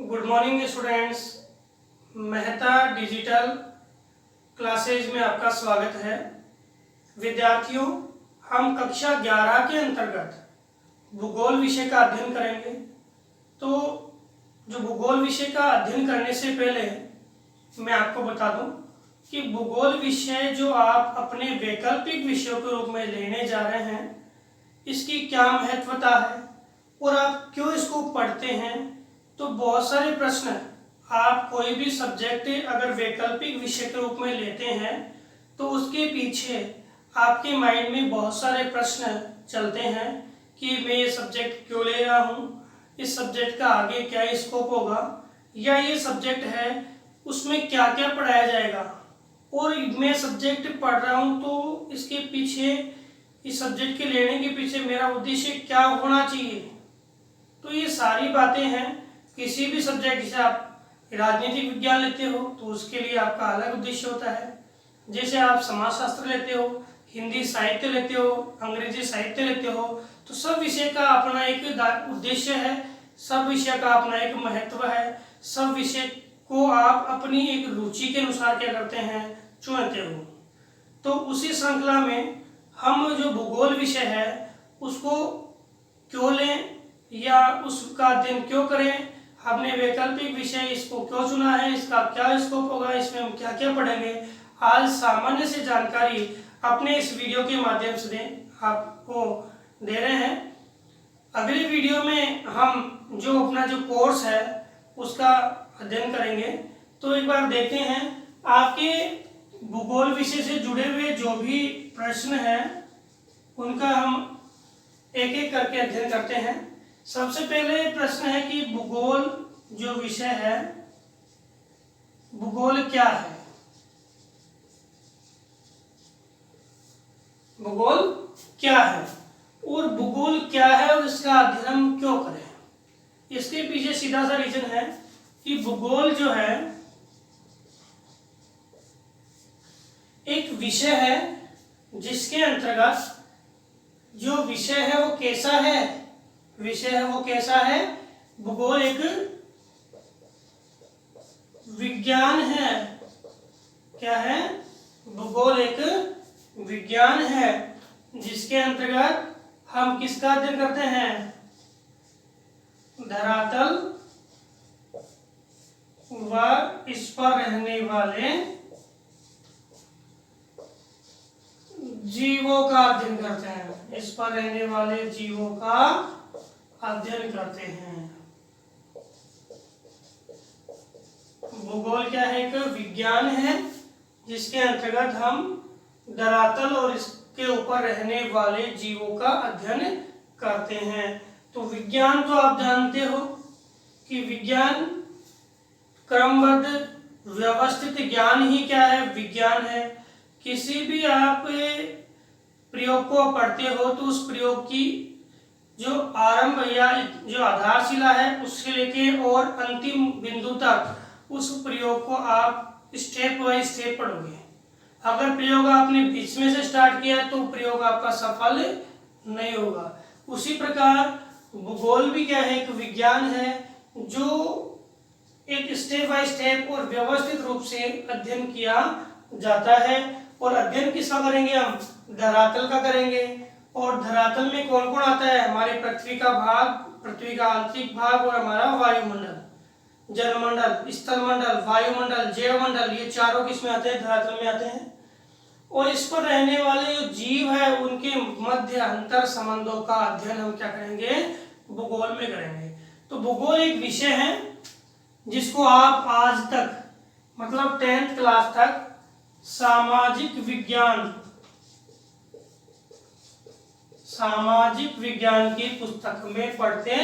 Good morning students. Mehta digital classes में आपका स्वागत है। विद्यार्थियों, हम कक्षा 11 के अंतर्गत भूगोल विषय का अध्ययन करेंगे। तो जो भूगोल विषय का अध्ययन करने से पहले मैं आपको बता दूं कि भूगोल विषय जो आप अपने वैकल्पिक विषयों के रूप में लेने जा रहे हैं, इसकी क्या महत्वता है और आप क्यों इसको पढ़ते हैं। तो बहुत सारे प्रश्न, आप कोई भी सब्जेक्ट अगर वैकल्पिक विषय के रूप में लेते हैं तो उसके पीछे आपके माइंड में बहुत सारे प्रश्न चलते हैं कि मैं ये सब्जेक्ट क्यों ले रहा हूँ, इस सब्जेक्ट का आगे क्या स्कोप होगा, या ये सब्जेक्ट है उसमें क्या क्या पढ़ाया जाएगा, और मैं सब्जेक्ट पढ़ रहा हूँ तो इसके पीछे, इस सब्जेक्ट के लेने के पीछे मेरा उद्देश्य क्या होना चाहिए। तो ये सारी बातें हैं। किसी भी सब्जेक्ट, जैसे आप राजनीतिक विज्ञान लेते हो तो उसके लिए आपका अलग उद्देश्य होता है। जैसे आप समाजशास्त्र लेते हो, हिंदी साहित्य लेते हो, अंग्रेजी साहित्य लेते हो, तो सब विषय का अपना एक उद्देश्य है, सब विषय का अपना एक महत्व है। सब विषय को आप अपनी एक रुचि के अनुसार क्या करते हैं, चुनते हो। तो उसी श्रृंखला में हम जो भूगोल विषय है उसको क्यों लें या उसका अध्ययन क्यों करें, हमने वैकल्पिक विषय इसको क्यों चुना है, इसका क्या स्कोप होगा, इसमें हम क्या क्या पढ़ेंगे, आज सामान्य से जानकारी अपने इस वीडियो के माध्यम से आपको दे रहे हैं। अगली वीडियो में हम जो अपना जो कोर्स है उसका अध्ययन करेंगे। तो एक बार देखते हैं आपके भूगोल विषय से जुड़े हुए जो भी प्रश्न हैं उनका हम एक एक करके अध्ययन करते हैं। सबसे पहले प्रश्न है कि भूगोल जो विषय है, भूगोल क्या है। भूगोल क्या है और भूगोल क्या है और इसका अध्ययन हम क्यों करें। इसके पीछे सीधा सा रीजन है कि भूगोल जो है एक विषय है जिसके अंतर्गत जो विषय है वो कैसा है, विषय है वो कैसा है, भूगोल एक विज्ञान है। क्या है, भूगोल एक विज्ञान है जिसके अंतर्गत हम किसका अध्ययन करते हैं, धरातल व इस पर रहने वाले जीवों का अध्ययन करते हैं, इस पर रहने वाले जीवों का अध्ययन करते हैं। भूगोल क्या है, एक विज्ञान है जिसके अंतर्गत हम धरातल और इसके ऊपर रहने वाले जीवों का अध्ययन करते हैं। तो विज्ञान तो आप जानते हो कि विज्ञान क्रमबद्ध व्यवस्थित ज्ञान ही क्या है, विज्ञान है। किसी भी आप प्रयोग को पढ़ते हो तो उस प्रयोग की जो आरंभ या जो आधारशिला है उससे लेके और अंतिम बिंदु तक उस प्रयोग को आप स्टेप बाय स्टेप पढ़ोगे। अगर प्रयोग आपने बीच में से स्टार्ट किया तो प्रयोग आपका सफल नहीं होगा। उसी प्रकार भूगोल भी क्या है, एक विज्ञान है जो एक स्टेप बाय स्टेप और व्यवस्थित रूप से अध्ययन किया जाता है। और अध्ययन किसका करेंगे हम, धरातल का करेंगे। और धरातल में कौन कौन आता है, हमारे पृथ्वी का भाग, पृथ्वी का आंतरिक भाग और हमारा वायुमंडल, जलमंडल, स्थलमंडल, वायुमंडल, जैवमंडल, ये चारों किसमें आते हैं, धरातल में आते हैं। और इस पर रहने वाले जो जीव है उनके मध्य अंतर संबंधों का अध्ययन हम क्या करेंगे, भूगोल में करेंगे। तो भूगोल एक विषय है जिसको आप आज तक मतलब 10th क्लास तक सामाजिक विज्ञान की पुस्तक में पढ़ते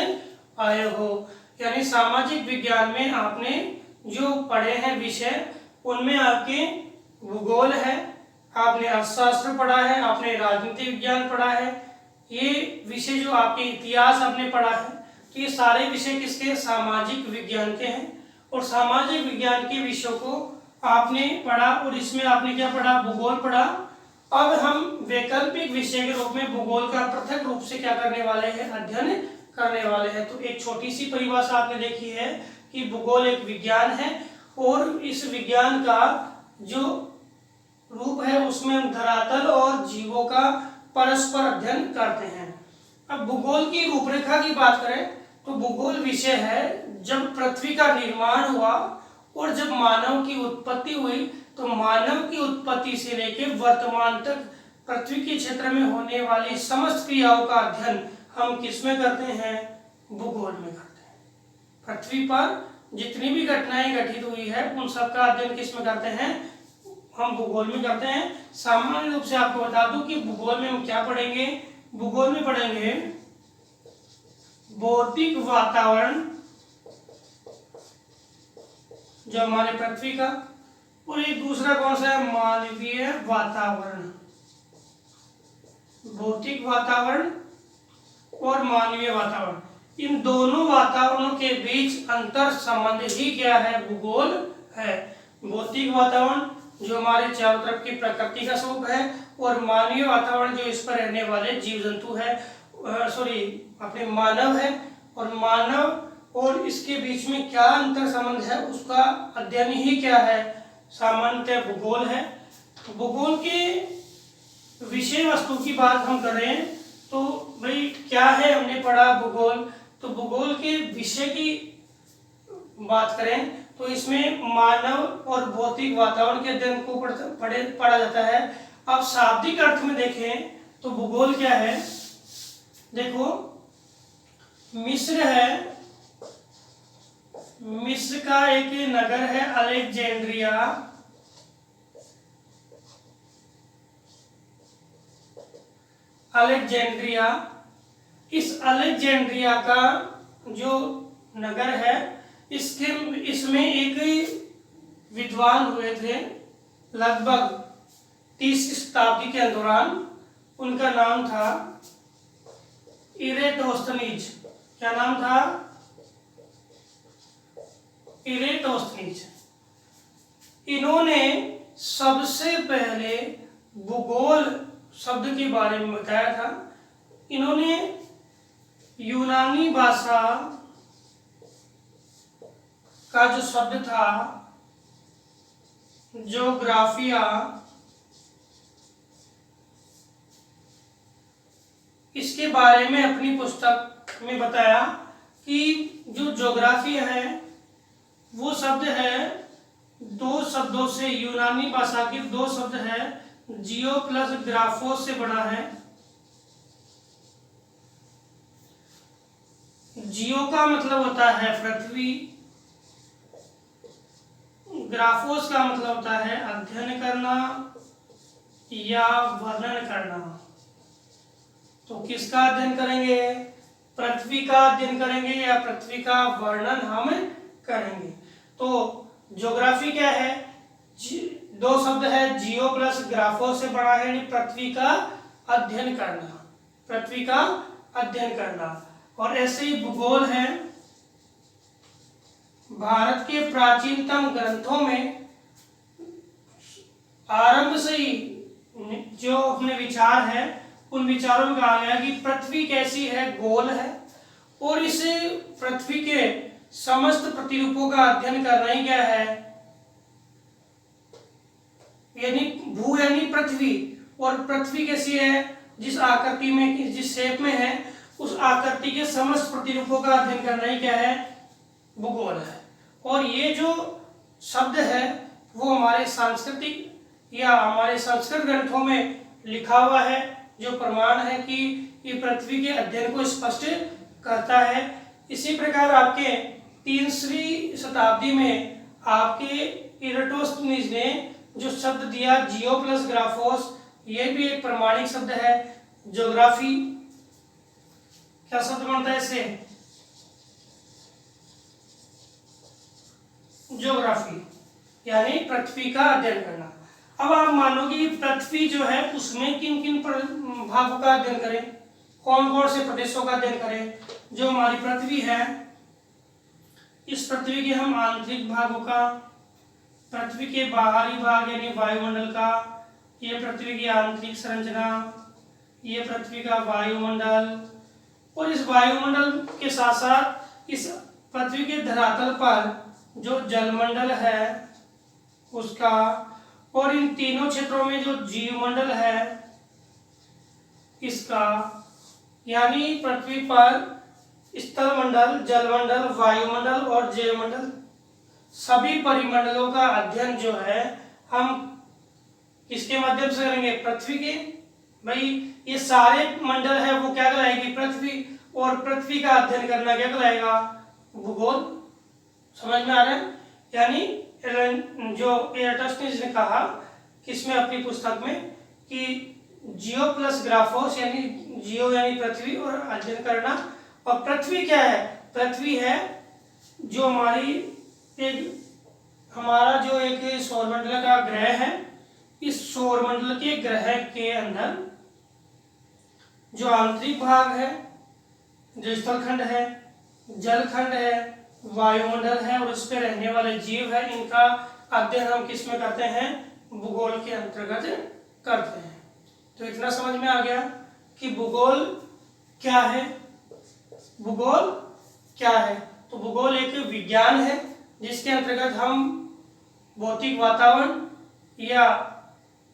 आए हो। यानी सामाजिक विज्ञान में आपने जो पढ़े हैं विषय, उनमें आपके भूगोल है, आपने अर्थशास्त्र पढ़ा है, आपने राजनीति विज्ञान पढ़ा है, ये विषय जो आपके इतिहास आपने पढ़ा है। तो ये सारे विषय किसके, सामाजिक विज्ञान के हैं। और सामाजिक विज्ञान के विषयों को आपने पढ़ा और इसमें आपने क्या पढ़ा, भूगोल पढ़ा। अब हम वैकल्पिक विषय के रूप में भूगोल का पृथक रूप से क्या करने वाले हैं, अध्ययन करने वाले हैं। तो एक छोटी सी परिभाषा आपने देखी है कि भूगोल एक विज्ञान है और इस विज्ञान का जो रूप है उसमें हम धरातल और जीवों का परस्पर अध्ययन करते हैं। अब भूगोल की रूपरेखा की बात करें तो भूगोल विषय है जब पृथ्वी का निर्माण हुआ और जब मानव की उत्पत्ति हुई तो मानव की उत्पत्ति से लेकर वर्तमान तक पृथ्वी के क्षेत्र में होने वाली समस्त क्रियाओं का अध्ययन हम किसमें करते हैं? भूगोल में करते हैं। पृथ्वी पर जितनी भी घटनाएं घटित हुई है उन सब का अध्ययन किसमें करते हैं? हम भूगोल में करते हैं। सामान्य रूप से आपको बता दूं कि भूगोल में हम क्या पढ़ेंगे? भूगोल में पढ़ेंगे भौतिक वातावरण जो हमारे पृथ्वी का, और एक दूसरा कौन सा है? मानवीय वातावरण। भौतिक वातावरण और मानवीय वातावरण, इन दोनों वातावरणों के बीच अंतर संबंध ही क्या है? भूगोल है। भौतिक वातावरण जो हमारे चारों तरफ की प्रकृति का स्वरूप है और मानवीय वातावरण जो इस पर रहने वाले जीव जंतु है, अपने मानव है, और मानव और इसके बीच में क्या अंतर संबंध है उसका अध्ययन ही क्या है? सामान्यतः भूगोल है। भूगोल के विषय वस्तु की बात हम करें तो भाई क्या है? हमने पढ़ा भूगोल, तो भूगोल के विषय की बात करें तो इसमें मानव और भौतिक वातावरण के अध्ययन को पढ़ा जाता है। अब शाब्दिक अर्थ में देखें तो भूगोल क्या है? देखो, मिस्र है, मिस्र का एक नगर है अलेक्जेंड्रिया। अलेक्जेंड्रिया, इस अलेक्जेंड्रिया का जो नगर है इसमें एक विद्वान हुए थे लगभग 30 शताब्दी के दौरान। उनका नाम था इरेटोस्थनीज। क्या नाम था? इरेटोस्थनीज। इन्होंने सबसे पहले भूगोल शब्द के बारे में बताया था। इन्होंने यूनानी भाषा का जो शब्द था ज्योग्राफिया, इसके बारे में अपनी पुस्तक में बताया कि जो ज्योग्राफिया है वो शब्द है दो शब्दों से, यूनानी भाषा के दो शब्द है, जियो प्लस ग्राफोस से बना है। जियो का मतलब होता है पृथ्वी, ग्राफोस का मतलब होता है अध्ययन करना या वर्णन करना। तो किसका अध्ययन करेंगे? पृथ्वी का अध्ययन करेंगे या पृथ्वी का वर्णन हम करेंगे। तो ज्योग्राफी क्या है? दो शब्द है, जियो प्लस ग्राफो से बना है, पृथ्वी का अध्ययन करना, पृथ्वी का अध्ययन करना। और ऐसे ही भूगोल है, भारत के प्राचीनतम ग्रंथों में आरंभ से ही जो अपने विचार है उन विचारों में कहा गया कि पृथ्वी कैसी है? गोल है, और इस पृथ्वी के समस्त प्रतिरूपों का अध्ययन करना ही क्या है? यानी भू यानी पृथ्वी, और पृथ्वी कैसी है? जिस आकृति में, जिस शेप में है, उस आकृति के समस्त प्रतिरूपों का अध्ययन करना ही क्या है? भूगोल है। और ये जो शब्द है वो हमारे सांस्कृतिक या हमारे संस्कृत ग्रंथों में लिखा हुआ है, जो प्रमाण है कि ये पृथ्वी के अध्ययन को स्पष्ट करता है। इसी प्रकार आपके 3वीं शताब्दी में आपके इरेटोस्थनीज ने जो शब्द दिया जियो प्लस ग्राफोस, ये भी एक प्रमाणिक शब्द है। ज्योग्राफी क्या शब्द बनता है इससे? ज्योग्राफी यानी पृथ्वी का अध्ययन करना। अब आप मानो कि पृथ्वी जो है उसमें किन किन भागों का अध्ययन करें, कौन कौन से प्रदेशों का अध्ययन करें? जो हमारी पृथ्वी है, इस पृथ्वी के हम आंतरिक भागों का, पृथ्वी के बाहरी भाग यानी वायुमंडल का, ये पृथ्वी की आंतरिक संरचना, ये पृथ्वी का वायुमंडल, और इस वायुमंडल के साथ साथ इस पृथ्वी के धरातल पर जो जलमंडल है उसका, और इन तीनों क्षेत्रों में जो जीवमंडल है इसका, यानी पृथ्वी पर स्थलमंडल, जलमंडल, वायुमंडल और जैवमंडल, सभी परिमंडलों का अध्ययन जो है हम किसके माध्यम से करेंगे? पृथ्वी के। भाई ये सारे मंडल है वो क्या कहलाएगी? पृथ्वी। और पृथ्वी का अध्ययन करना क्या कहलाएगा? भूगोल। समझ में आ रहा है? यानी जो एराटोस्थिनीज ने कहा किसमें, अपनी पुस्तक में, कि जियो प्लस ग्राफोस, यानी जियो यानी पृथ्वी और अध्ययन करना। और पृथ्वी क्या है? पृथ्वी है जो हमारा जो एक सौरमंडल का ग्रह है। इस सौरमंडल के ग्रह के अंदर जो आंतरिक भाग है, जो स्थलखंड है, जलखंड है, वायुमंडल है और उस पर रहने वाले जीव है, इनका अध्ययन हम किस में करते हैं? भूगोल के अंतर्गत करते हैं। तो इतना समझ में आ गया कि भूगोल क्या है। भूगोल क्या है? तो भूगोल एक विज्ञान है जिसके अंतर्गत हम भौतिक वातावरण या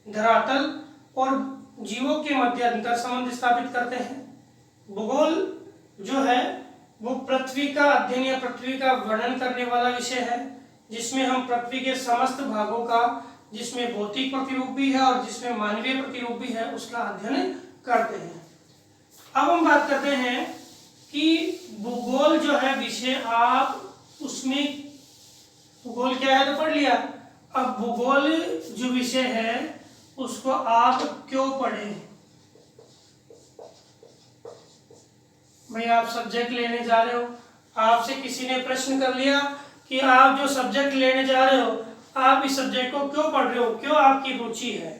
धरातल और जीवों के मध्य अंतर संबंध स्थापित करते हैं। भूगोल जो है वो पृथ्वी का अध्ययन या पृथ्वी का वर्णन करने वाला विषय है, जिसमें हम पृथ्वी के समस्त भागों का, जिसमें भौतिक प्रतिरूप भी है और जिसमें मानवीय प्रतिरूप भी है, उसका अध्ययन करते हैं। अब हम बात करते हैं कि भूगोल जो है विषय, आप उसमें भूगोल क्या है तो पढ़ लिया। अब भूगोल जो विषय है उसको आप क्यों पढ़ें? भाई आप सब्जेक्ट लेने जा रहे हो, आपसे किसी ने प्रश्न कर लिया कि आप जो सब्जेक्ट लेने जा रहे हो, आप इस सब्जेक्ट को क्यों पढ़ रहे हो, क्यों आपकी रुचि है?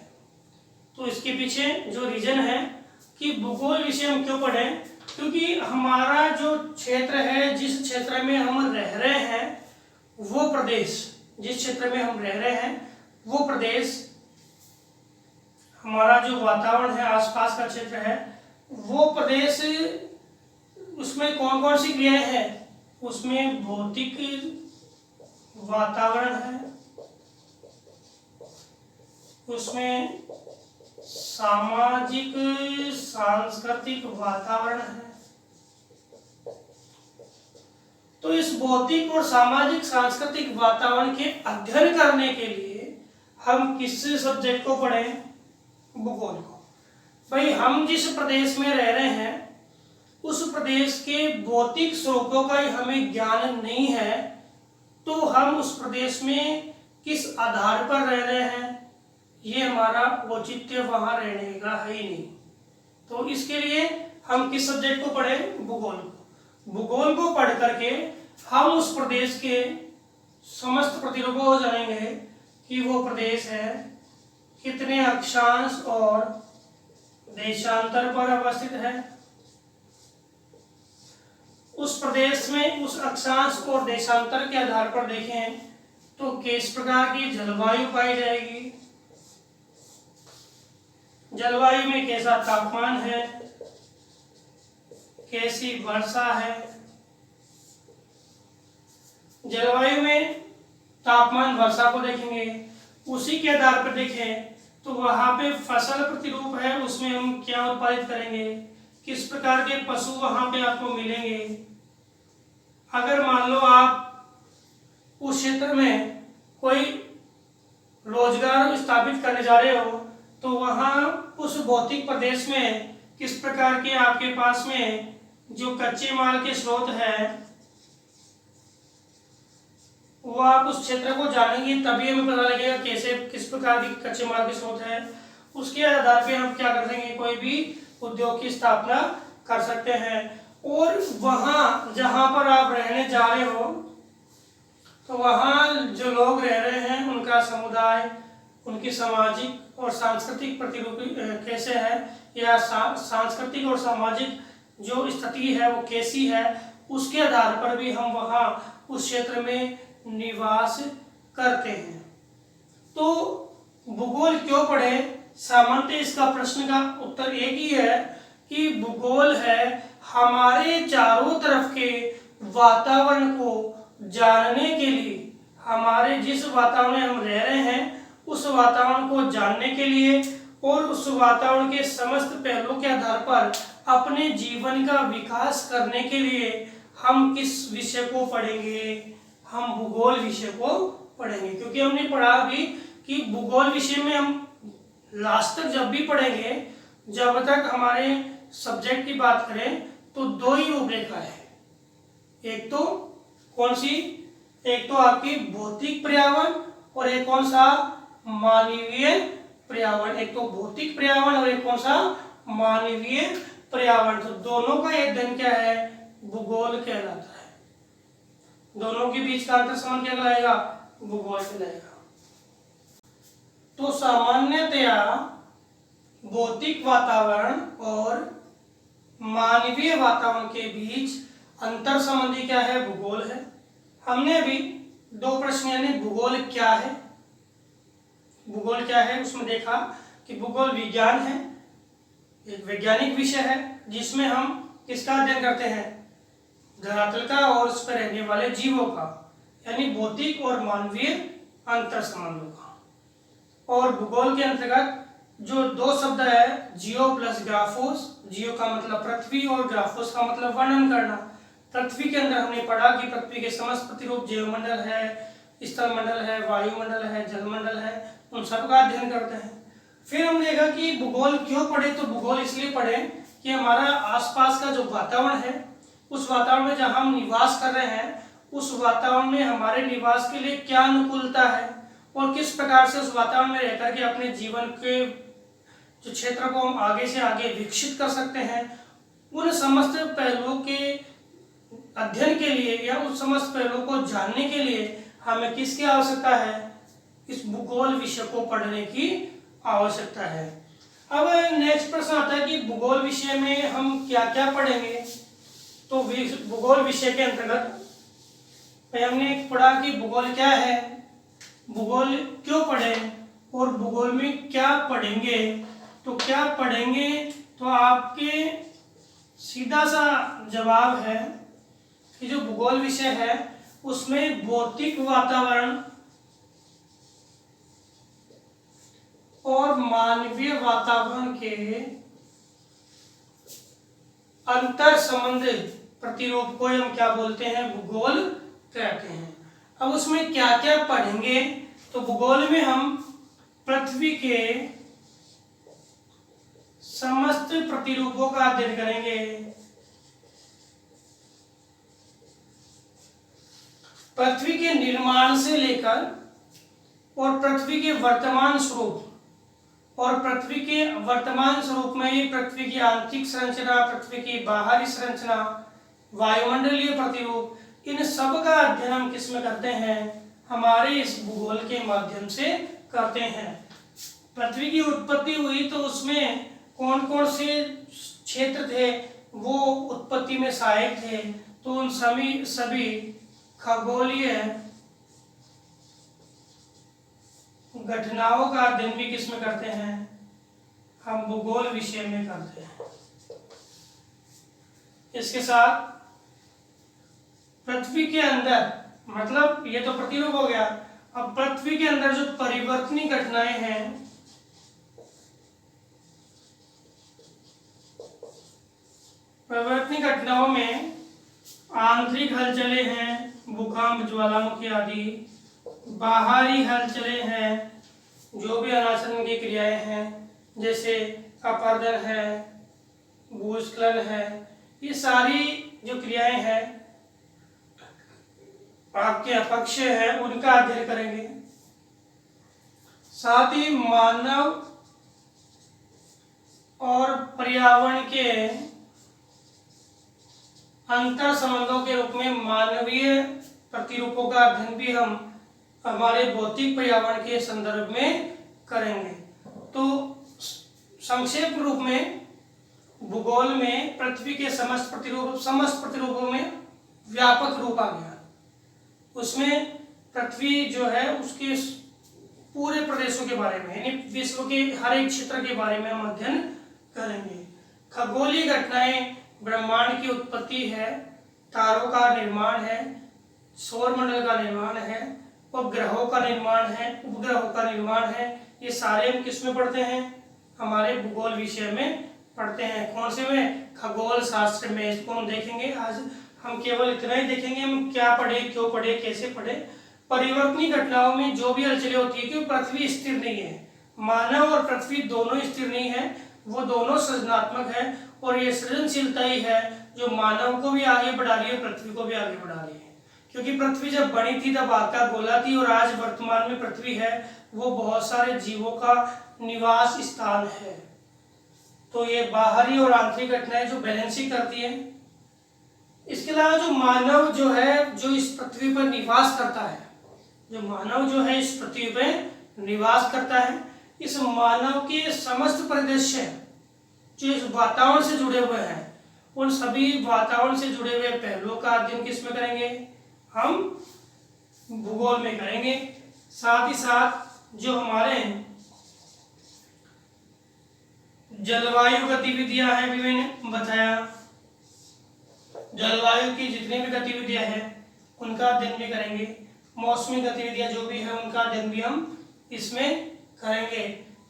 तो इसके पीछे जो रीजन है कि भूगोल विषय हम क्यों पढ़ें, क्योंकि हमारा जो क्षेत्र है, जिस क्षेत्र में हम रह रहे हैं, वो प्रदेश, जिस क्षेत्र में हम रह रहे हैं वो प्रदेश, हमारा जो वातावरण है, आसपास का क्षेत्र है, वो प्रदेश, उसमें कौन कौन सी क्रियाएं हैं? उसमें भौतिक वातावरण है, उसमें सामाजिक सांस्कृतिक वातावरण है। तो इस भौतिक और सामाजिक सांस्कृतिक वातावरण के अध्ययन करने के लिए हम किस सब्जेक्ट को पढ़ें? भूगोल को। भाई हम जिस प्रदेश में रह रहे हैं उस प्रदेश के भौतिक स्रोतों का हमें ज्ञान नहीं है, तो हम उस प्रदेश में किस आधार पर रह रहे हैं, ये हमारा औचित्य वहां रहने का है ही नहीं। तो इसके लिए हम किस सब्जेक्ट को पढ़ें? भूगोल को। भूगोल को पढ़ करके हम उस प्रदेश के समस्त प्रतिरूपों को जानेंगे कि वो प्रदेश है कितने अक्षांश और देशांतर पर अवस्थित है। उस प्रदेश में उस अक्षांश और देशांतर के आधार पर देखें तो किस प्रकार की जलवायु पाई जाएगी, जलवायु में कैसा तापमान है, कैसी वर्षा है। जलवायु में तापमान, वर्षा को देखेंगे, उसी के आधार पर देखें तो वहां पे फसल प्रतिरूप है, उसमें हम क्या उत्पादित करेंगे, किस प्रकार के पशु वहां पे आपको मिलेंगे। अगर मान लो आप उस क्षेत्र में कोई रोजगार स्थापित करने जा रहे हो, तो वहां उस भौतिक प्रदेश में किस प्रकार के आपके पास में जो कच्चे माल के स्रोत है, वो आप उस क्षेत्र को जानेंगे तभी हमें पता लगेगा कैसे, किस प्रकार के कच्चे माल के स्रोत है। उसके आधार पे हम क्या कर देंगे, कोई भी उद्योग की स्थापना कर सकते हैं। और वहां जहां पर आप रहने जा रहे हो, तो वहां जो लोग रह रहे हैं उनका समुदाय, उनकी सामाजिक और सांस्कृतिक प्रतिरूप कैसे है, या सांस्कृतिक और सामाजिक जो स्थिति है वो कैसी है, उसके आधार पर भी हम वहां उस क्षेत्र में निवास करते हैं। तो भूगोल क्यों पढ़े? सामान्यतः इसका प्रश्न का उत्तर एक ही है कि भूगोल है हमारे चारों तरफ के वातावरण को जानने के लिए, हमारे जिस वातावरण में हम रह रहे हैं उस वातावरण को जानने के लिए और उस वातावरण के समस्त पहलुओं के आधार पर अपने जीवन का विकास करने के लिए हम किस विषय को पढ़ेंगे? हम भूगोल विषय को पढ़ेंगे। क्योंकि हमने पढ़ा अभी कि भूगोल विषय में हम लास्ट तक जब भी पढ़ेंगे, जब तक हमारे सब्जेक्ट की बात करें तो दो ही रूपरेखा है। एक तो कौन सी? एक तो आपकी भौतिक पर्यावरण और एक कौन सा? मानवीय पर्यावरण। एक तो भौतिक पर्यावरण और एक कौन सा? मानवीय पर्यावरण। तो दोनों का अध्ययन क्या है? भूगोल कहलाता है। दोनों के बीच का अंतर संबंध क्या कहलाएगा? भूगोल कहलाएगा। तो सामान्यतया भौतिक वातावरण और मानवीय वातावरण के बीच अंतर संबंधी क्या है? भूगोल है। हमने अभी दो प्रश्न यानी भूगोल क्या है, भूगोल क्या है उसमें देखा कि भूगोल विज्ञान है, एक वैज्ञानिक विषय है जिसमें हम किसका अध्ययन करते हैं? धरातल का और उस पर रहने वाले जीवों का, यानी भौतिक और मानवीय अंतर संबंधों का। और भूगोल के अंतर्गत जो दो शब्द है, जियो प्लस ग्राफोस, जियो का मतलब पृथ्वी और ग्राफोस का मतलब वर्णन करना। पृथ्वी के अंदर हमने पढ़ा कि पृथ्वी के समस्त प्रतिरूप जैवमंडल है, स्थल मंडल है, वायुमंडल है, जलमंडल है, उन सब का अध्ययन करते हैं। फिर हमने देखा कि भूगोल क्यों पढ़े? तो भूगोल इसलिए पढ़े कि हमारा आसपास का जो वातावरण है, उस वातावरण में जहाँ हम निवास कर रहे हैं, उस वातावरण में हमारे निवास के लिए क्या अनुकूलता है और किस प्रकार से उस वातावरण में रहकर के अपने जीवन के जो क्षेत्र को हम आगे से आगे विकसित कर सकते हैं। उन समस्त पहलुओं के अध्ययन के लिए या उन समस्त पहलुओं को जानने के लिए हमें किसकी आवश्यकता है? इस भूगोल विषय को पढ़ने की आवश्यकता है। अब नेक्स्ट प्रश्न आता है कि भूगोल विषय में हम क्या क्या पढ़ेंगे? तो भूगोल विषय के अंतर्गत हमने पढ़ा कि भूगोल क्या है, भूगोल क्यों पढ़ें और भूगोल में क्या पढ़ेंगे। तो क्या पढ़ेंगे तो आपके सीधा सा जवाब है कि जो भूगोल विषय है उसमें भौतिक वातावरण और मानवीय वातावरण के अंतर संबंध प्रतिरूप को हम क्या बोलते हैं? भूगोल कहते हैं। अब उसमें क्या क्या पढ़ेंगे? तो भूगोल में हम पृथ्वी के समस्त प्रतिरूपों का अध्ययन करेंगे। पृथ्वी के निर्माण से लेकर और पृथ्वी के वर्तमान स्वरूप, और पृथ्वी के वर्तमान स्वरूप में ही पृथ्वी की आंतरिक संरचना, पृथ्वी की बाहरी संरचना, वायुमंडलीय प्रतिरूप, इन सब का अध्ययन हम किस में करते हैं? हमारे इस भूगोल के माध्यम से करते हैं। पृथ्वी की उत्पत्ति हुई तो उसमें कौन कौन से क्षेत्र थे वो उत्पत्ति में सहायक थे? तो उन सभी खगोलीय घटनाओं का अध्ययन भी किस में करते हैं? हम भूगोल विषय में करते हैं। इसके साथ पृथ्वी के अंदर, मतलब ये तो प्रतिरूप हो गया, अब पृथ्वी के अंदर जो परिवर्तनीय घटनाएं हैं, परिवर्तनीय घटनाओं में आंतरिक हलचलें हैं, भूकंप, ज्वालामुखी आदि, बाहरी हलचलें हैं, जो भी अनाशरण की क्रियाएं हैं जैसे अपरदन है, भूस्खलन है, ये सारी जो क्रियाएं हैं आपके अपक्ष है उनका अध्ययन करेंगे। साथ ही मानव और पर्यावरण के अंतर संबंधों के रूप में मानवीय प्रतिरूपों का अध्ययन भी हम हमारे भौतिक पर्यावरण के संदर्भ में करेंगे। तो संक्षेप रूप में भूगोल में पृथ्वी के समस्त प्रतिरूपों में व्यापक रूप आ गया। उसमें पृथ्वी जो है उसके पूरे प्रदेशों के बारे में, यानी विश्व के हर एक क्षेत्र के बारे में हम अध्ययन करेंगे। खगोलीय घटनाएं, ब्रह्मांड की उत्पत्ति है, तारों का निर्माण है, सौर मंडल का निर्माण है, उपग्रहों का निर्माण है, उपग्रहों का निर्माण है, ये सारे हम किस में पढ़ते हैं? हमारे भूगोल विषय में पढ़ते हैं। कौन से में? खगोल शास्त्र में। इसको हम देखेंगे। आज हम केवल इतना ही देखेंगे, हम क्या पढ़े, क्यों पढ़े, कैसे पढ़े। परिवर्तनीय घटनाओं में जो भी हलचलें होती है, क्योंकि पृथ्वी स्थिर नहीं है, मानव और पृथ्वी दोनों स्थिर नहीं है, वो दोनों सृजनात्मक है, और ये सृजनशीलता ही है जो मानव को भी आगे बढ़ा रही है, पृथ्वी को भी आगे बढ़ा रही है। क्योंकि पृथ्वी जब बनी थी तब आकार गोला थी, और आज वर्तमान में पृथ्वी है वो बहुत सारे जीवों का निवास स्थान है। तो ये बाहरी और आंतरिक घटनाएं जो बैलेंसिंग करती है। इसके अलावा जो मानव जो है, जो इस पृथ्वी पर निवास करता है, जो मानव जो है इस पृथ्वी पर निवास करता है, इस मानव के समस्त परिदृश्य जो इस वातावरण से जुड़े हुए हैं, उन सभी वातावरण से जुड़े हुए पहलुओं का अध्ययन किस में करेंगे? हम भूगोल में करेंगे। साथ ही साथ जो हमारे जलवायु गतिविधियां हैं, भी मैंने बताया, जलवायु की जितनी भी गतिविधियां हैं उनका अध्ययन भी करेंगे। मौसमी गतिविधियां जो भी है उनका अध्ययन भी हम इसमें करेंगे।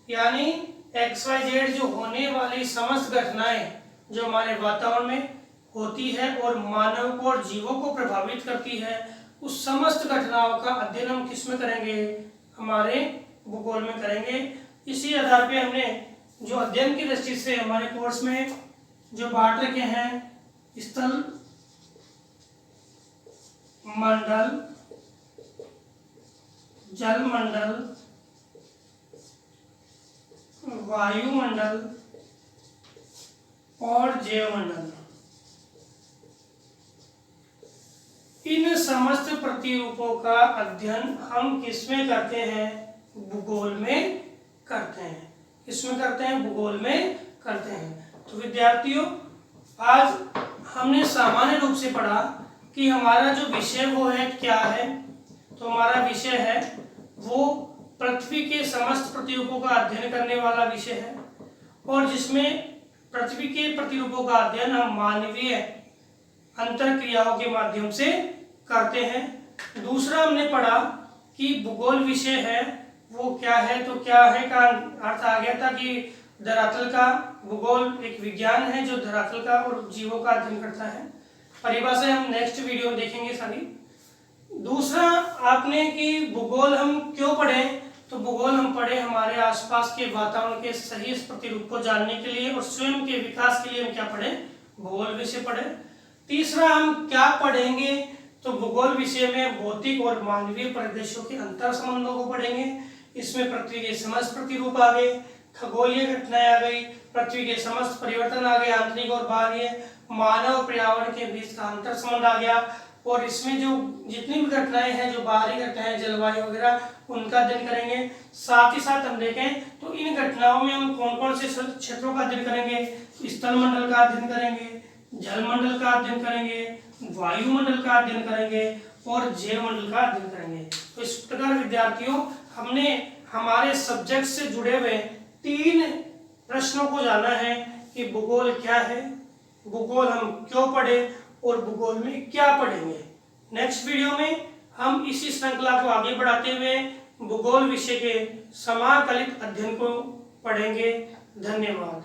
यानी XYZ जो होने वाली समस्त घटनाएं जो हमारे वातावरण में होती है और मानव को और जीवों को प्रभावित करती है, उस समस्त घटनाओं का अध्ययन हम किस में करेंगे? हमारे भूगोल में करेंगे। इसी आधार पे हमने जो अध्ययन की दृष्टि से हमारे कोर्स में जो बांट रखे हैं, स्थल मंडल, जल मंडल, वायुमंडल और जैवमंडल, इन समस्त प्रतिरूपों का अध्ययन हम किसमें करते हैं? भूगोल में करते हैं। किसमें करते हैं? भूगोल में करते हैं। तो विद्यार्थियों, आज हमने सामान्य रूप से पढ़ा कि हमारा जो विषय वो है क्या है। तो हमारा विषय है वो पृथ्वी के समस्त प्रतिरूपों का अध्ययन करने वाला विषय है, और जिसमें पृथ्वी के प्रतिरूपों का अध्ययन हम मानवीय अंतरक्रियाओं के माध्यम से करते हैं। दूसरा हमने पढ़ा कि भूगोल विषय है वो क्या है। तो क्या है का अर्थ आ गया था कि धरातल का भूगोल एक विज्ञान है जो धरातल का और जीवों का अध्ययन करता है। परिभाषा हम नेक्स्ट वीडियो में देखेंगे सारी। दूसरा आपने कि भूगोल हम क्यों पढ़े, तो भूगोल हम पढ़े हमारे आसपास के वातावरण के सही प्रतिरूप को जानने के लिए, और स्वयं के विकास के लिए हम क्या पढ़े? भूगोल विषय पढ़े। तीसरा हम क्या पढ़ेंगे, तो भूगोल विषय में भौतिक और मानवीय परिदृश्यों के अंतर संबंधों को पढ़ेंगे। इसमें पृथ्वी के समस्त प्रतिरूप आ गए, खगोलीय घटनाएं आ गई, पृथ्वी के समस्त परिवर्तन आ गए, आंतरिक और बाह्य, मानव और पर्यावरण के बीच का अंतर संबंध आ गया, और इसमें जो जितनी भी घटनाएं हैं, जो बाहरी घटनाएं, जलवायु वगैरह, उनका अध्ययन करेंगे। साथ ही साथ हम देखें तो इन घटनाओं में हम कौन कौन से क्षेत्रों का अध्ययन करेंगे? स्थल मंडल का अध्ययन करेंगे, जल मंडल का अध्ययन करेंगे, वायुमंडल का अध्ययन करेंगे और जैव मंडल का अध्ययन करेंगे। तो इस प्रकार विद्यार्थियों, हमने हमारे सब्जेक्ट से जुड़े हुए 3 प्रश्नों को जाना है कि भूगोल क्या है, भूगोल हम क्यों पढ़े और भूगोल में क्या पढ़ेंगे। नेक्स्ट वीडियो में हम इसी श्रृंखला को आगे बढ़ाते हुए भूगोल विषय के समाकलित अध्ययन को पढ़ेंगे। धन्यवाद।